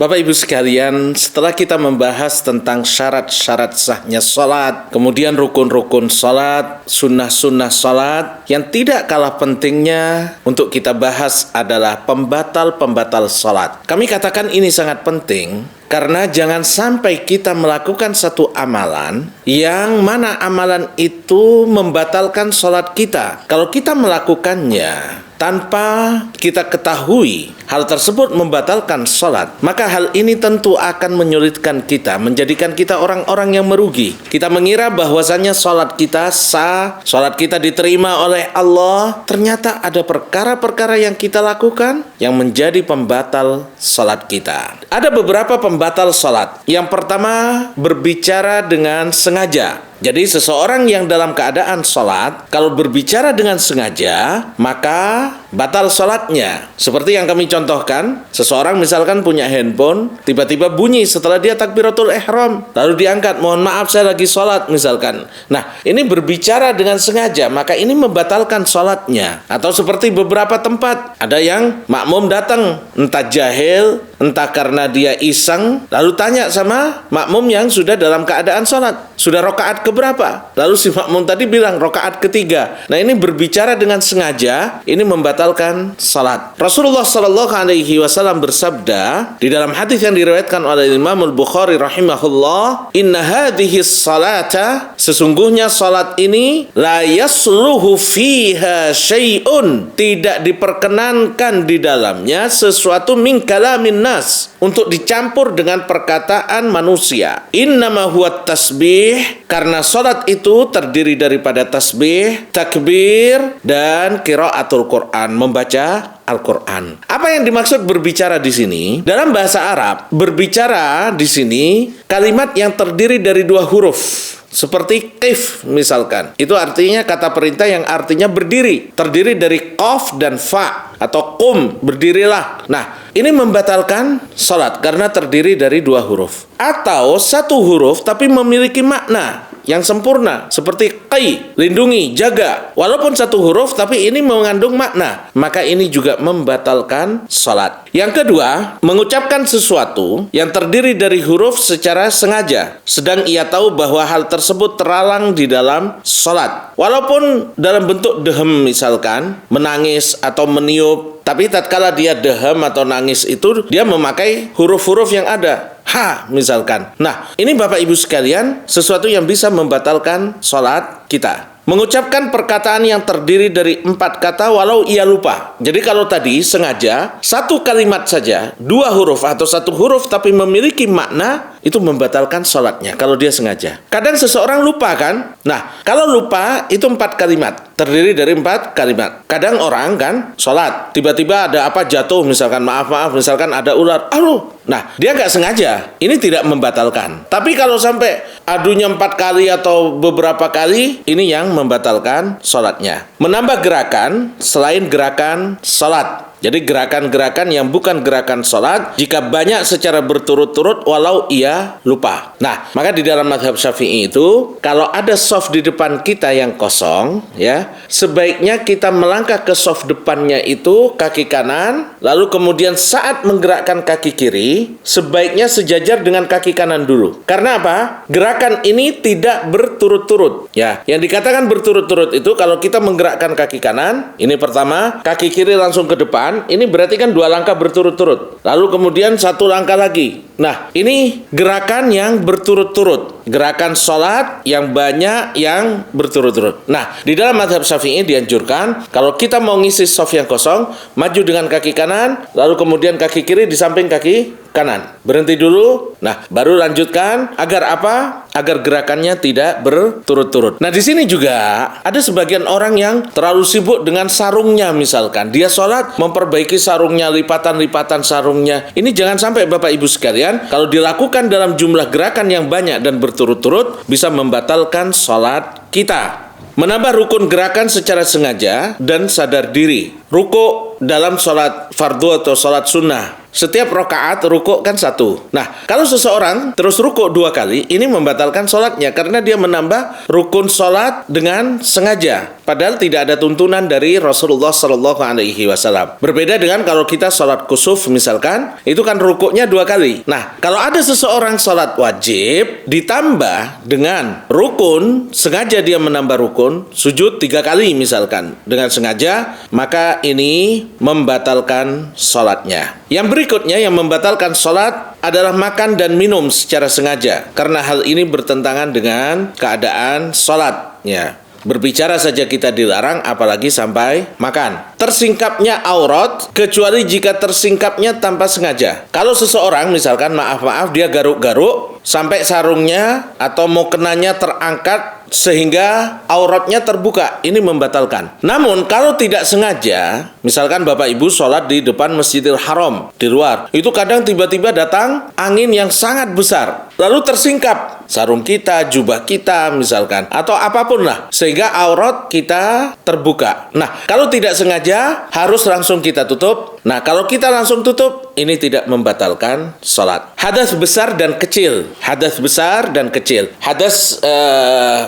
Bapak Ibu sekalian, setelah kita membahas tentang syarat-syarat sahnya sholat, kemudian rukun-rukun sholat, sunnah-sunnah sholat, yang tidak kalah pentingnya untuk kita bahas adalah pembatal-pembatal sholat. Kami katakan ini sangat penting, karena jangan sampai kita melakukan satu amalan yang mana amalan itu membatalkan sholat kita. Kalau kita melakukannya tanpa kita ketahui hal tersebut membatalkan sholat, maka hal ini tentu akan menyulitkan kita, menjadikan kita orang-orang yang merugi. Kita mengira bahwasannya sholat kita sah, sholat kita diterima oleh Allah. Ternyata ada perkara-perkara yang kita lakukan yang menjadi pembatal sholat kita. Ada beberapa pembatal sholat. Yang pertama, berbicara dengan sengaja. Jadi seseorang yang dalam keadaan sholat, kalau berbicara dengan sengaja, maka batal sholatnya. Seperti yang kami contohkan, seseorang misalkan punya handphone, tiba-tiba bunyi setelah dia takbiratul ihram, lalu diangkat, mohon maaf saya lagi sholat misalkan. Nah, ini berbicara dengan sengaja, maka ini membatalkan sholatnya. Atau seperti beberapa tempat, ada yang makmum datang, entah jahil, entah karena dia iseng, lalu tanya sama makmum yang sudah dalam keadaan sholat, sudah rakaat keberapa? Lalu si makmum tadi bilang rakaat ketiga. Nah, ini berbicara dengan sengaja, ini membatalkan salat. Rasulullah sallallahu alaihi wasallam bersabda di dalam hadis yang diriwayatkan oleh Imam Al-Bukhari rahimahullah, "Inna hadhihi salata, sesungguhnya salat ini la yasluhu fiha syai'un, tidak diperkenankan di dalamnya sesuatu min kalamin nas, untuk dicampur dengan perkataan manusia. Innama huwa tasbih, karena salat itu terdiri daripada tasbih, takbir, dan qiraatul Quran, membaca Al-Quran." Apa yang dimaksud berbicara di sini? Dalam bahasa Arab, berbicara di sini kalimat yang terdiri dari dua huruf. Seperti qif misalkan. Itu artinya kata perintah yang artinya berdiri. Terdiri dari qaf dan fa. Atau qum, berdirilah. Nah, ini membatalkan salat karena terdiri dari dua huruf. Atau satu huruf tapi memiliki makna yang sempurna, seperti qai, lindungi, jaga. Walaupun satu huruf tapi ini mengandung makna, maka ini juga membatalkan salat. Yang kedua, mengucapkan sesuatu yang terdiri dari huruf secara sengaja, sedang ia tahu bahwa hal tersebut terhalang di dalam salat. Walaupun dalam bentuk dehem misalkan, menangis atau meniup, tapi tatkala dia dehem atau nangis itu dia memakai huruf-huruf yang ada. Ha, misalkan. Nah, ini Bapak Ibu sekalian, sesuatu yang bisa membatalkan sholat kita. Mengucapkan perkataan yang terdiri dari 4 kata walau ia lupa. Jadi kalau tadi sengaja, satu kalimat saja, 2 huruf atau 1 huruf tapi memiliki makna, itu membatalkan sholatnya kalau dia sengaja. Kadang seseorang lupa kan? Nah, kalau lupa itu 4 kalimat. Terdiri dari 4 kalimat. Kadang orang kan sholat, tiba-tiba ada apa jatuh, misalkan maaf, misalkan ada ular. Aduh. Nah, dia nggak sengaja. Ini tidak membatalkan. Tapi kalau sampai adunya 4 kali atau beberapa kali, ini yang membatalkan sholatnya. Menambah gerakan selain gerakan sholat. Jadi gerakan-gerakan yang bukan gerakan sholat jika banyak secara berturut-turut walau ia lupa. Nah, maka di dalam mazhab Syafi'i itu kalau ada shaf di depan kita yang kosong, ya, sebaiknya kita melangkah ke shaf depannya itu kaki kanan, lalu kemudian saat menggerakkan kaki kiri, sebaiknya sejajar dengan kaki kanan dulu. Karena apa? Gerakan ini tidak berturut-turut. Ya, yang dikatakan berturut-turut itu kalau kita menggerakkan kaki kanan, ini pertama, kaki kiri langsung ke depan. Ini berarti kan 2 langkah berturut-turut. Lalu kemudian 1 langkah lagi. Nah, ini gerakan yang berturut-turut. Gerakan sholat yang banyak yang berturut-turut. Nah, di dalam mazhab Syafi'i dianjurkan kalau kita mau ngisi shaf yang kosong, maju dengan kaki kanan, lalu kemudian kaki kiri di samping kaki kanan. Berhenti dulu. Nah, baru lanjutkan. Agar apa? Agar gerakannya tidak berturut-turut. Nah, di sini juga ada sebagian orang yang terlalu sibuk dengan sarungnya misalkan. Dia sholat memperbaiki sarungnya, lipatan-lipatan sarungnya. Ini jangan sampai Bapak Ibu sekalian, kalau dilakukan dalam jumlah gerakan yang banyak dan berturut-turut bisa membatalkan sholat kita. Menambah rukun gerakan secara sengaja dan sadar diri. Ruku dalam sholat fardu atau sholat sunnah. Setiap rakaat rukuk kan 1. Nah, kalau seseorang terus rukuk 2 kali, ini membatalkan sholatnya karena dia menambah rukun sholat dengan sengaja. Padahal tidak ada tuntunan dari Rasulullah Shallallahu Alaihi Wasallam. Berbeda dengan kalau kita sholat kusuf misalkan, itu kan rukuknya 2 kali. Nah, kalau ada seseorang sholat wajib ditambah dengan rukun, sengaja dia menambah rukun, sujud 3 kali misalkan dengan sengaja, maka ini membatalkan sholatnya. Yang berikutnya yang membatalkan sholat adalah makan dan minum secara sengaja, karena hal ini bertentangan dengan keadaan sholatnya. Berbicara saja kita dilarang, apalagi sampai makan. Tersingkapnya aurat, kecuali jika tersingkapnya tanpa sengaja. Kalau seseorang misalkan maaf dia garuk-garuk sampai sarungnya atau mau kenanya terangkat sehingga auratnya terbuka, ini membatalkan. Namun kalau tidak sengaja, misalkan Bapak Ibu sholat di depan Masjidil Haram di luar, itu kadang tiba-tiba datang angin yang sangat besar, lalu tersingkap sarung kita, jubah kita misalkan, atau apapun lah, sehingga aurat kita terbuka. Nah, kalau tidak sengaja harus langsung kita tutup. Nah, kalau kita langsung tutup, ini tidak membatalkan sholat. Hadas besar dan kecil. Hadas besar dan kecil. Hadas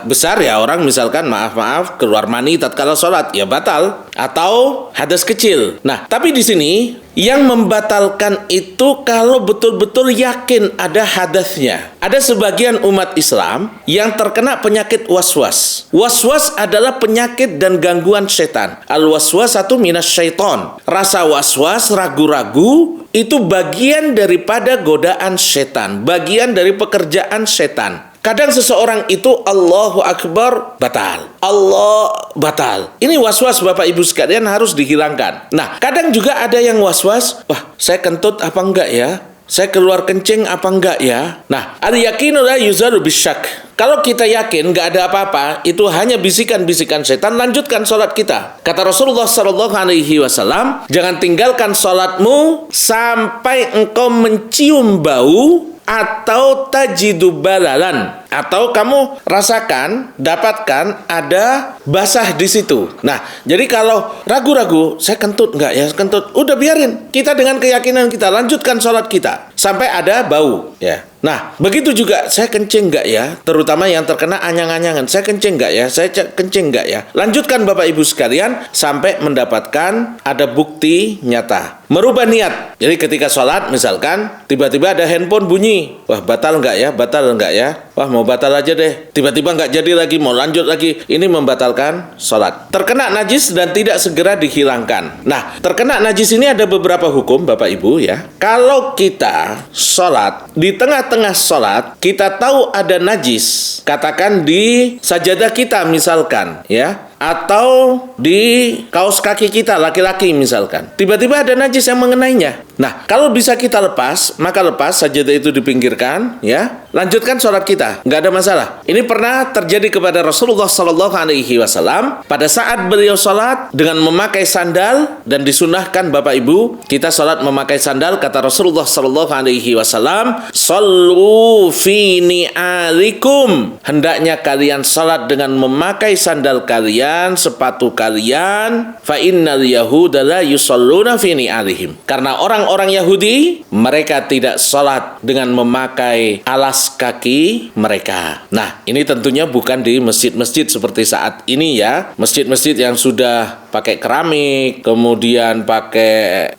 besar ya orang misalkan maaf keluar mani tatkala sholat, ya batal. Atau hadas kecil. Nah, tapi di sini yang membatalkan itu kalau betul-betul yakin ada hadasnya. Ada sebagian umat Islam yang terkena penyakit waswas. Waswas adalah penyakit dan gangguan setan. Al-waswasatu minasyaiton. Rasa waswas, ragu-ragu, itu bagian daripada godaan setan, bagian dari pekerjaan setan. Kadang seseorang itu Allahu Akbar batal, Allah batal. Ini waswas Bapak Ibu sekalian harus dihilangkan. Nah, kadang juga ada yang waswas, wah saya kentut apa enggak ya? Saya keluar kencing apa enggak ya? Nah, al-yaqinu la yuzalu bisyak. Kalau kita yakin nggak ada apa-apa, itu hanya bisikan-bisikan setan, lanjutkan sholat kita. Kata Rasulullah Shallallahu Alaihi Wasallam, jangan tinggalkan sholatmu sampai engkau mencium bau atau tajidu balalan, atau kamu rasakan, dapatkan ada basah di situ. Nah, jadi kalau ragu-ragu, saya kentut nggak ya, kentut, udah biarin. Kita dengan keyakinan kita lanjutkan sholat kita sampai ada bau, ya. Nah, begitu juga saya kencing nggak ya, terutama yang terkena anyang-anyangan. Saya kencing nggak ya, saya kencing nggak ya. Lanjutkan Bapak Ibu sekalian sampai mendapatkan ada bukti nyata. Merubah niat. Jadi ketika sholat misalkan tiba-tiba ada handphone bunyi, wah batal nggak ya, batal nggak ya, wah mau batal aja deh. Tiba-tiba nggak jadi lagi, mau lanjut lagi. Ini membatalkan sholat. Terkena najis dan tidak segera dihilangkan. Nah, terkena najis ini ada beberapa hukum Bapak Ibu ya. Kalau kita sholat di tengah-tengah sholat, kita tahu ada najis, katakan di sajadah kita misalkan ya, atau di kaos kaki kita laki-laki misalkan, tiba-tiba ada najis yang mengenainya. Nah, kalau bisa kita lepas, maka lepas sajadah itu dipinggirkan ya, lanjutkan sholat kita, nggak ada masalah. Ini pernah terjadi kepada Rasulullah Shallallahu Alaihi Wasallam pada saat beliau sholat dengan memakai sandal, dan disunahkan Bapak Ibu kita sholat memakai sandal. Kata Rasulullah Shallallahu Alaihi Wasallam, "Shallu fi ni'alikum." Hendaknya kalian sholat dengan memakai sandal kalian, sepatu kalian. Fa innal yahuda la yusalluna fi ni'alihim. Karena orang-orang Yahudi mereka tidak sholat dengan memakai alas kaki mereka. Nah, ini tentunya bukan di masjid-masjid seperti saat ini ya. Masjid-masjid yang sudah pakai keramik, kemudian pakai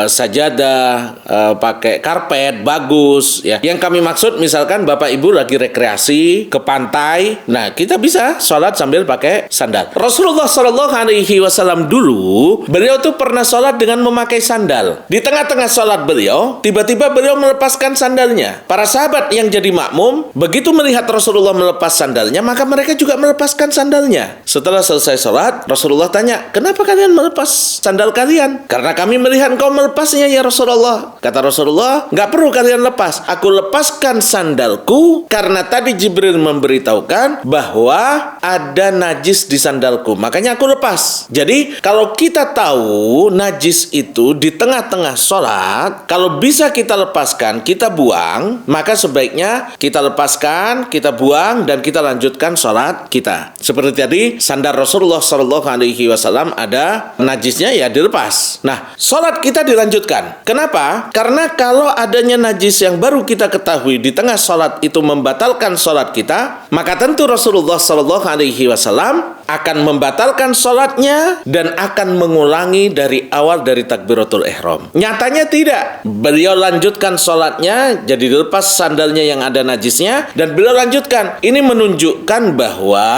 sajadah, pakai karpet bagus ya. Yang kami maksud misalkan Bapak Ibu lagi rekreasi ke pantai, nah kita bisa sholat sambil pakai sandal. Rasulullah Shallallahu Alaihi Wasallam dulu beliau tuh pernah sholat dengan memakai sandal. Di tengah-tengah sholat beliau, tiba-tiba beliau melepaskan sandalnya. Para sahabat yang jadi makmum begitu melihat Rasulullah melepas sandalnya, maka mereka juga melepaskan sandalnya. Setelah selesai sholat, Rasulullah tanya, kenapa kalian melepas sandal kalian? Karena kami melihat engkau melepasnya ya Rasulullah. Kata Rasulullah, nggak perlu kalian lepas. Aku lepaskan sandalku karena tadi Jibril memberitahukan bahwa ada najis di sandalku. Makanya aku lepas. Jadi kalau kita tahu najis itu di tengah-tengah sholat, kalau bisa kita lepaskan, kita buang, maka sebaiknya kita lepaskan, kita buang, dan kita lanjutkan sholat kita. Seperti tadi, sandal Rasulullah SAW ada najisnya, ya dilepas. Nah, sholat kita dilanjutkan. Kenapa? Karena kalau adanya najis yang baru kita ketahui di tengah sholat itu membatalkan sholat kita, maka tentu Rasulullah SAW akan membatalkan sholatnya dan akan mengulangi dari awal dari takbiratul ihram. Nyatanya tidak. Beliau lanjutkan sholatnya, jadi dilepas sandalnya yang ada najisnya, dan beliau lanjutkan. Ini menunjukkan bahwa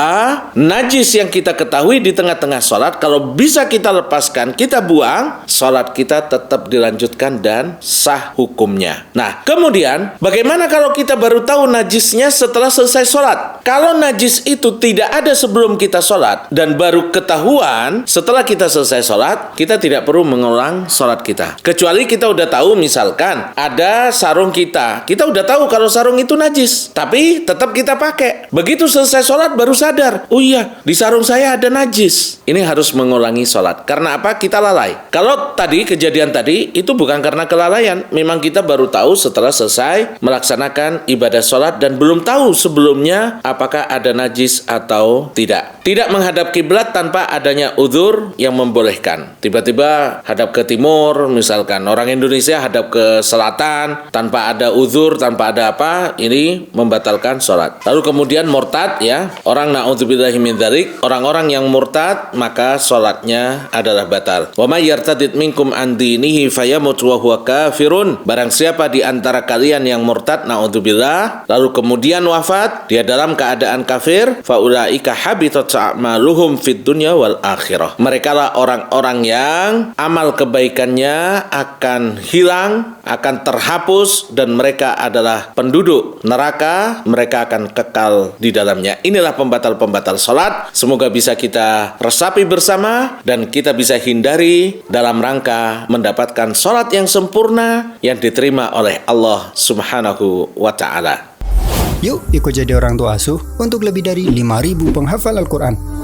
najis yang kita ketahui di tengah-tengah sholat, kalau bisa kita lepaskan, kita buang, sholat kita tetap dilanjutkan dan sah hukumnya. Nah, kemudian bagaimana kalau kita baru tahu najisnya setelah selesai sholat? Kalau najis itu tidak ada sebelum kita sholat dan baru ketahuan setelah kita selesai sholat, kita tidak perlu mengulang sholat kita. Kecuali kita udah tahu, misalkan ada sarung kita udah tahu kalau sarung itu najis, tapi tetap kita pakai. Begitu selesai sholat baru sadar, oh iya, di sarung saya ada najis. Ini harus mengulangi sholat. Karena apa? Kita lalai. Kalau tadi kejadian tadi itu bukan karena kelalaian, memang kita baru tahu setelah selesai melaksanakan ibadah sholat dan belum tahu sebelumnya apakah ada najis atau tidak. Tidak menghadap kiblat tanpa adanya uzur yang membolehkan. Tiba-tiba hadap ke timur, misalkan orang Indonesia hadap ke selatan tanpa ada uzur, tanpa ada apa, ini membatalkan sholat. Lalu kemudian murtad, ya, orang na'udzubillahi min dzalik, orang-orang yang murtad maka sholatnya adalah batal. Wa may yartadid minkum an dinihi fayamut wa huwa kafirun. Barang siapa di antara kalian yang murtad, na'udzubillah, lalu kemudian wafat, dia dalam keadaan kafir, faulaika habitat a'maluhum fid dunya wal akhirah. Mereka lah orang-orang yang amal kebaikannya akan hilang, akan terhapus, dan mereka adalah penduduk neraka, mereka akan kekal di dalamnya. Inilah pembatal-pembatal sholat. Semoga bisa kita resapi bersama dan kita bisa hindari dalam rangka mendapatkan sholat yang sempurna yang diterima oleh Allah Subhanahu wa ta'ala. Yuk ikut jadi orang tua asuh untuk lebih dari 5.000 penghafal Al-Quran.